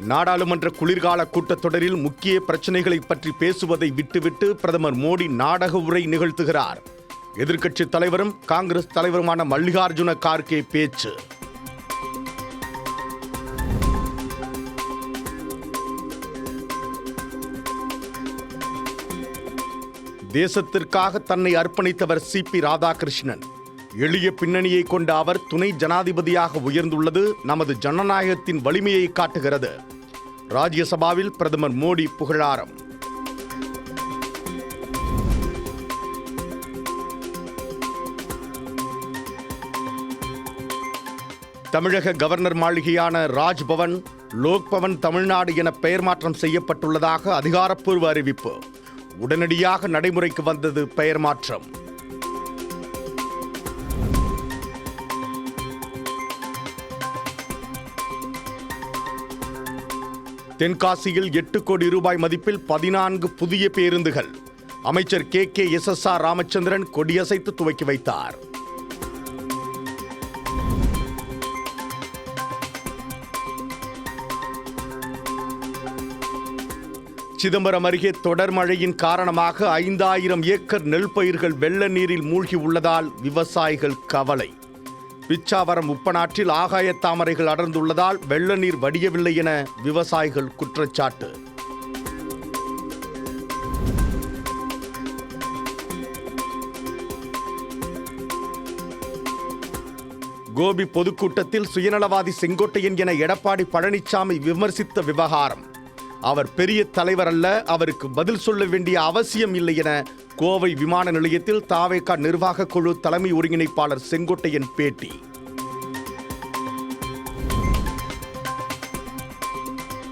நாடாளுமன்ற குளிர்கால கூட்டத்தொடரில் முக்கிய பிரச்சனைகளை பற்றி பேசுவதை விட்டுவிட்டு பிரதமர் மோடி நாடக உரை நிகழ்த்துகிறார். எதிர்க்கட்சித் தலைவரும் காங்கிரஸ் தலைவருமான மல்லிகார்ஜுன கார்கே பேச்சு. தேசத்திற்காக தன்னை அர்ப்பணித்தவர் சிபி ராதாகிருஷ்ணன். எளிய பின்னணியை கொண்ட அவர் துணை ஜனாதிபதியாக உயர்ந்துள்ளது நமது ஜனநாயகத்தின் வலிமையை காட்டுகிறது. ராஜ்யசபாவில் பிரதமர் மோடி புகழாரம். தமிழக கவர்னர் மாளிகையான ராஜ்பவன் லோக்பவன் தமிழ்நாடு என பெயர் மாற்றம் செய்யப்பட்டுள்ளதாக அதிகாரப்பூர்வ அறிவிப்பு. உடனடியாக நடைமுறைக்கு வந்தது பெயர் மாற்றம். தென்காசியில் 8 கோடி ரூபாய் மதிப்பில் 14 புதிய பேருந்துகள். அமைச்சர் KKSSR ராமச்சந்திரன் கொடியசைத்து துவக்கி வைத்தார். சிதம்பரம் அருகே தொடர் மழையின் காரணமாக 5000 ஏக்கர் நெல் பயிர்கள் வெள்ள நீரில் மூழ்கி உள்ளதால் விவசாயிகள் கவலை. பிச்சாவரம் உப்பனாற்றில் ஆகாய தாமரைகள் அடர்ந்துள்ளதால் வெள்ள நீர் வடியவில்லை என விவசாயிகள் குற்றச்சாட்டு. கோபி பொதுக்கூட்டத்தில் சுயநலவாதி செங்கோட்டையன் என எடப்பாடி பழனிசாமி விமர்சித்த விவகாரம். அவர் பெரிய தலைவர் அல்ல, அவருக்கு பதில் சொல்ல வேண்டிய அவசியம் இல்லை என கோவை விமான நிலையத்தில் தாவேகா நிர்வாக குழு தலைமை ஒருங்கிணைப்பாளர் செங்கோட்டையன் பேட்டி.